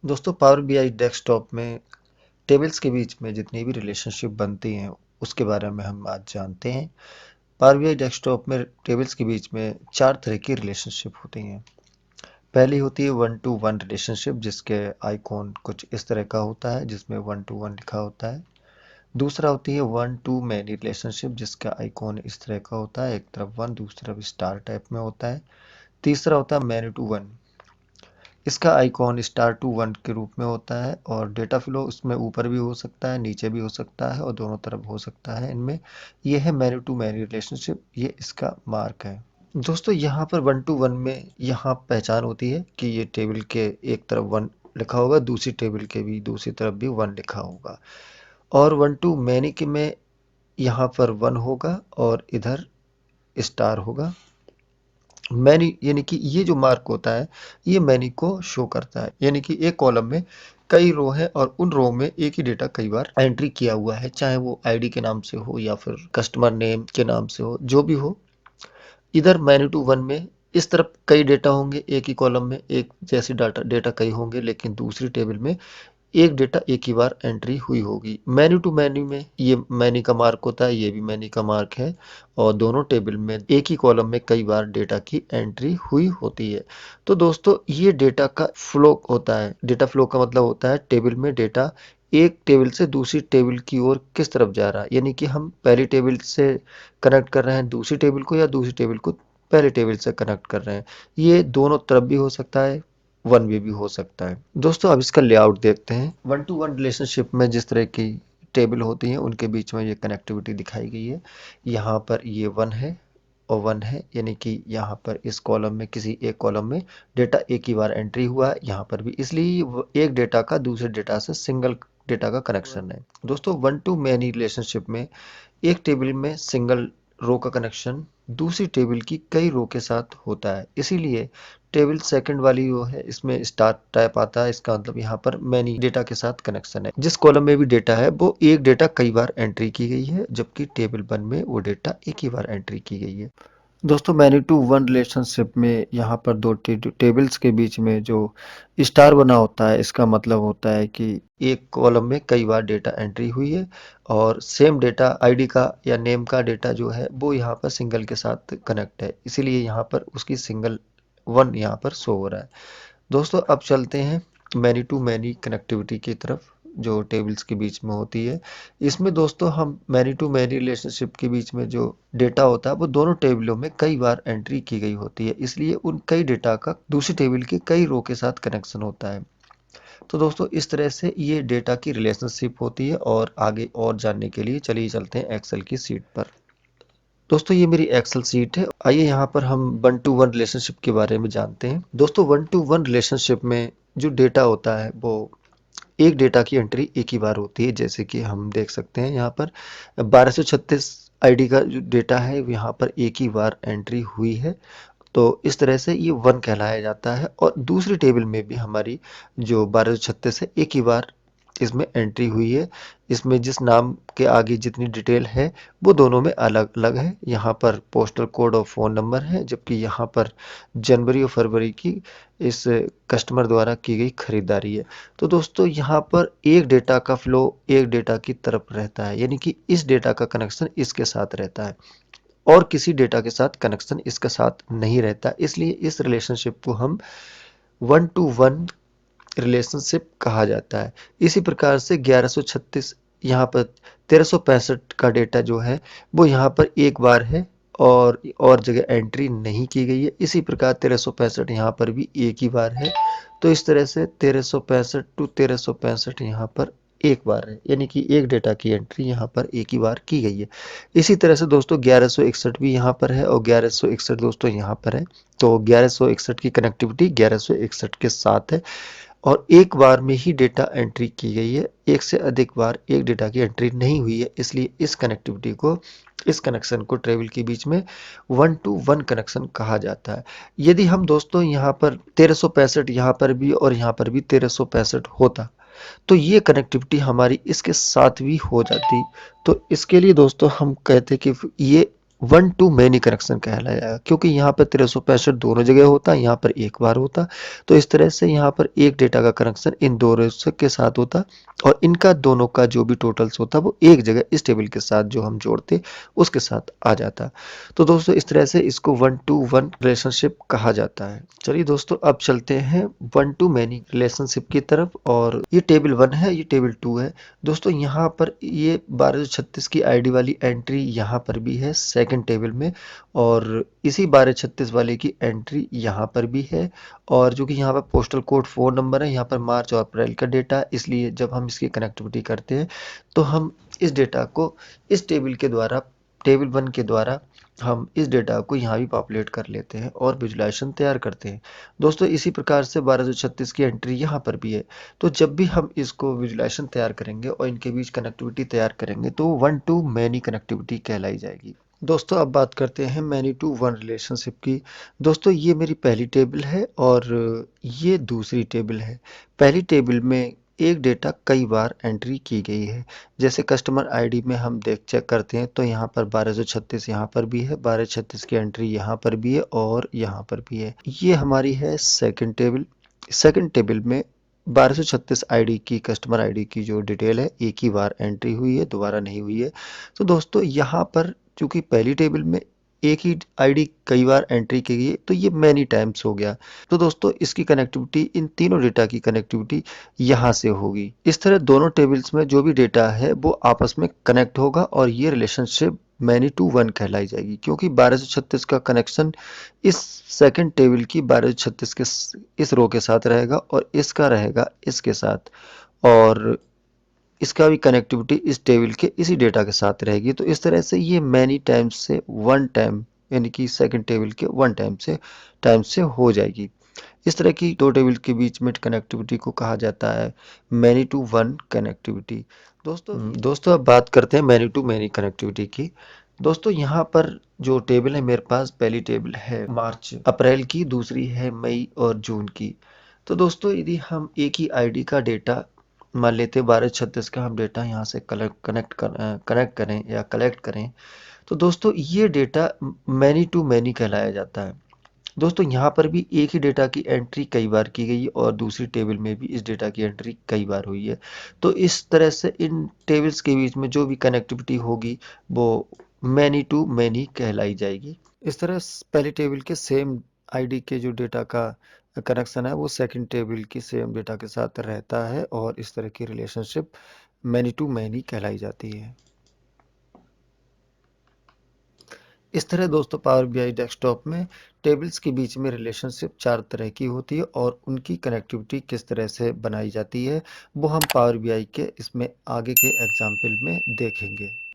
दोस्तों power BI desktop में tables के बीच में जितनी भी रिलेशनशिप बनती हैं उसके बारे में हम आज जानते हैं। पावर बीआई डेस्कटॉप में टेबल्स के बीच में चार तरह की रिलेशनशिप होती हैं। पहली होती है वन टू वन रिलेशनशिप, जिसके आइकॉन कुछ इस तरह का होता है जिसमें वन टू वन लिखा होता है। दूसरा होती है वन टू मैनी रिलेशनशिप, जिसका आइकॉन इस तरह का होता है, एक तरफ वन दूसरी तरफ स्टार टाइप में होता है। तीसरा होता है मैनी टू वन, इसका आइकॉन स्टार टू वन के रूप में होता है और डेटा फ्लो इसमें ऊपर भी हो सकता है, नीचे भी हो सकता है और दोनों तरफ हो सकता है। इनमें यह है मैनी टू मैनी रिलेशनशिप, ये इसका मार्क है। दोस्तों यहाँ पर वन टू वन में यहाँ पहचान होती है कि ये टेबल के एक तरफ वन लिखा होगा, दूसरी टेबल के भी दूसरी तरफ भी वन लिखा होगा। और वन टू मैनी के में यहाँ पर वन होगा और इधर स्टार होगा। मैनी यानी कि ये जो मार्क होता है ये मैनी को शो करता है, यानी कि एक कॉलम में कई रो है और उन रो में एक ही डेटा कई बार एंट्री किया हुआ है, चाहे वो आईडी के नाम से हो या फिर कस्टमर नेम के नाम से हो, जो भी हो। इधर मैनी टू वन में इस तरफ कई डेटा होंगे, एक ही कॉलम में एक जैसी डाटा डेटा कई होंगे, लेकिन दूसरी टेबल में एक डेटा एक ही बार एंट्री हुई होगी। मैन्यू टू मैन्यू में ये मैनी का मार्क होता है, ये भी मैनी का मार्क है और दोनों टेबल में एक ही कॉलम में कई बार डेटा की एंट्री हुई होती है। तो दोस्तों ये डेटा का फ्लो होता है। डेटा फ्लो का मतलब होता है टेबल में डेटा एक टेबल से दूसरी टेबल की ओर किस तरफ जा रहा है, यानी कि हम पहली टेबल से कनेक्ट कर रहे हैं दूसरी टेबल को या दूसरी टेबल को पहले टेबल से कनेक्ट कर रहे हैं। ये दोनों तरफ भी हो सकता है, वन वे भी हो सकता है। दोस्तों अब इसका लेआउट देखते हैं। वन टू वन रिलेशनशिप में जिस तरह की टेबल होती हैं उनके बीच में ये कनेक्टिविटी दिखाई गई है। यहाँ पर ये वन है और वन है, यानी कि यहाँ पर इस कॉलम में किसी एक कॉलम में डेटा एक ही बार एंट्री हुआ है, यहाँ पर भी, इसलिए एक डेटा का दूसरे डेटा से सिंगल डेटा का कनेक्शन है। दोस्तों वन टू मैनी रिलेशनशिप में एक टेबल में सिंगल रो का कनेक्शन दूसरी टेबल की कई रो के साथ होता है, इसीलिए टेबल सेकंड वाली रो है इसमें स्टार टाइप आता है। इसका मतलब यहाँ पर मैनी डेटा के साथ कनेक्शन है। जिस कॉलम में भी डेटा है वो एक डेटा कई बार एंट्री की गई है, जबकि टेबल वन में वो डेटा एक ही बार एंट्री की गई है। दोस्तों मैनी टू वन रिलेशनशिप में यहाँ पर दो टेबल्स के बीच में जो स्टार बना होता है, इसका मतलब होता है कि एक कॉलम में कई बार डेटा एंट्री हुई है और सेम डेटा आईडी का या नेम का डेटा जो है वो यहाँ पर सिंगल के साथ कनेक्ट है, इसीलिए यहाँ पर उसकी सिंगल वन यहाँ पर शो हो रहा है। दोस्तों अब चलते हैं मैनी टू मैनी कनेक्टिविटी की तरफ, जो टेबल्स के बीच में होती है। इसमें दोस्तों हम मैनी टू मैनी रिलेशनशिप के बीच में जो डेटा होता है वो दोनों टेबलों में कई बार एंट्री की गई होती है, इसलिए उन कई डेटा का दूसरी टेबल के कई रो के साथ कनेक्शन होता है। तो दोस्तों इस तरह से ये डेटा की रिलेशनशिप होती है और आगे और जानने के लिए चलिए चलते हैं एक्सेल की सीट पर। दोस्तों ये मेरी एक्सेल सीट है, आइए यहाँ पर हम वन टू वन रिलेशनशिप के बारे में जानते हैं। दोस्तों वन टू वन रिलेशनशिप में जो डेटा होता है वो एक डेटा की एंट्री एक ही बार होती है, जैसे कि हम देख सकते हैं यहाँ पर 1236 आईडी का जो डेटा है यहाँ पर एक ही बार एंट्री हुई है। तो इस तरह से ये वन कहलाया जाता है और दूसरी टेबल में भी हमारी जो 1236 है एक ही बार इसमें एंट्री हुई है। इसमें जिस नाम के आगे जितनी डिटेल है वो दोनों में अलग अलग है। यहाँ पर पोस्टल कोड और फ़ोन नंबर है, जबकि यहाँ पर जनवरी और फरवरी की इस कस्टमर द्वारा की गई खरीदारी है। तो दोस्तों यहाँ पर एक डेटा का फ्लो एक डेटा की तरफ रहता है, यानी कि इस डेटा का कनेक्शन इसके साथ रहता है और किसी डेटा के साथ कनेक्शन इसके साथ नहीं रहता, इसलिए इस रिलेशनशिप को हम वन टू वन रिलेशनशिप कहा जाता है। इसी प्रकार से 1136 यहाँ पर 1365 का डेटा जो है वो यहाँ पर एक बार है और जगह एंट्री नहीं की गई है। इसी प्रकार 1365 यहाँ पर भी एक ही बार है। तो इस तरह से 1365 टू 1365 यहाँ पर एक बार है, यानी कि एक डेटा की एंट्री यहाँ पर एक ही बार की गई है। इसी तरह से दोस्तों 1161 भी यहाँ पर है और 1161 दोस्तों यहाँ पर है। तो 1161 की कनेक्टिविटी 1161 के साथ है और एक बार में ही डेटा एंट्री की गई है, एक से अधिक बार एक डेटा की एंट्री नहीं हुई है, इसलिए इस कनेक्टिविटी को इस कनेक्शन को ट्रेवल के बीच में वन टू वन कनेक्शन कहा जाता है। यदि हम दोस्तों यहाँ पर 1365 यहाँ पर भी और यहाँ पर भी 1365 होता तो ये कनेक्टिविटी हमारी इसके साथ भी हो जाती। तो इसके लिए दोस्तों हम कहते कि ये वन टू मैनी कनेक्शन कहलाया, क्योंकि यहाँ पर 1365 दोनों जगह होता, यहाँ पर एक बार होता। तो इस तरह से यहाँ पर एक डेटा का कनेक्शन इन दो रजिस्टर के साथ होता और इनका दोनों का जो भी टोटल्स होता वो एक जगह इस टेबल के साथ जो हम जोड़ते उसके साथ आ जाता। तो दोस्तों इस तरह से इसको वन टू वन रिलेशनशिप कहा जाता है। चलिए दोस्तों अब चलते हैं वन टू मैनी रिलेशनशिप की तरफ, और ये टेबल 1 है, ये टेबल 2 है। दोस्तों यहाँ पर ये 1236 की आईडी वाली एंट्री यहाँ पर भी है सेकंड टेबल में, और इसी 1236 वाले की एंट्री यहाँ पर भी है। और जो कि यहाँ पर पोस्टल कोड 4 नंबर है, यहाँ पर मार्च और अप्रैल का डेटा है, इसलिए जब हम इसकी कनेक्टिविटी करते हैं तो हम इस डेटा को इस टेबल के द्वारा, टेबल 1 के द्वारा हम इस डेटा को यहाँ भी पॉपुलेट कर लेते हैं और विजुलाइजेशन तैयार करते हैं। दोस्तों इसी प्रकार से 1236 की एंट्री यहाँ पर भी है। तो जब भी हम इसको विजुलाइजेशन तैयार करेंगे और इनके बीच कनेक्टिविटी तैयार करेंगे तो वन टू मैनी कनेक्टिविटी कहलाई जाएगी। दोस्तों अब बात करते हैं मैनी टू वन रिलेशनशिप की। दोस्तों ये मेरी पहली टेबल है और ये दूसरी टेबल है। पहली टेबल में एक डेटा कई बार एंट्री की गई है। जैसे कस्टमर आईडी में हम चेक करते हैं तो यहाँ पर 1236 यहाँ पर भी है, 1236 की एंट्री यहाँ पर भी है और यहाँ पर भी है। ये हमारी है सेकंड टेबल। सेकंड टेबल में 1236 आईडी की, कस्टमर आईडी की जो डिटेल है एक ही बार एंट्री हुई है, दोबारा नहीं हुई है। तो दोस्तों यहाँ पर चूंकि पहली टेबल में एक ही आईडी कई बार एंट्री की गई है तो ये मैनी टाइम्स हो गया। तो दोस्तों इसकी कनेक्टिविटी, इन तीनों डेटा की कनेक्टिविटी यहाँ से होगी। इस तरह दोनों टेबल्स में जो भी डेटा है वो आपस में कनेक्ट होगा और ये रिलेशनशिप मैनी टू वन कहलाई जाएगी, क्योंकि 1236 का कनेक्शन इस सेकंड टेबल की 1236 के इस रो के साथ रहेगा और इसका रहेगा इसके साथ, और इसका भी कनेक्टिविटी इस टेबल के इसी डेटा के साथ रहेगी। तो इस तरह से ये मैनी टाइम्स से वन टाइम, यानी कि सेकंड टेबल के वन टाइम से हो जाएगी। इस तरह की दो टेबल के बीच में कनेक्टिविटी को कहा जाता है मैनी टू वन कनेक्टिविटी। दोस्तों अब बात करते हैं मैनी टू मैनी कनेक्टिविटी की। दोस्तों यहाँ पर जो टेबल है मेरे पास, पहली टेबल है मार्च अप्रैल की, दूसरी है मई और जून की। तो दोस्तों यदि हम एक ही आईडी का डेटा मान लेते हैं, 1236 का हम डेटा यहाँ से कनेक्ट करें या कलेक्ट करें, तो दोस्तों ये डेटा मैनी टू मैनी कहलाया जाता है। दोस्तों यहाँ पर भी एक ही डेटा की एंट्री कई बार की गई और दूसरी टेबल में भी इस डेटा की एंट्री कई बार हुई है। तो इस तरह से इन टेबल्स के बीच में जो भी कनेक्टिविटी होगी वो मैनी टू मैनी कहलाई जाएगी। इस तरह पहली टेबल के सेम आईडी के जो डेटा का कनेक्शन है वो सेकंड टेबल की सेम डेटा के साथ रहता है और इस तरह की रिलेशनशिप मैनी टू मैनी कहलाई जाती है। इस तरह दोस्तों पावर बीआई डेस्कटॉप में टेबल्स के बीच में रिलेशनशिप चार तरह की होती है और उनकी कनेक्टिविटी किस तरह से बनाई जाती है वो हम पावर बीआई के इसमें आगे के एग्जाम्पल में देखेंगे।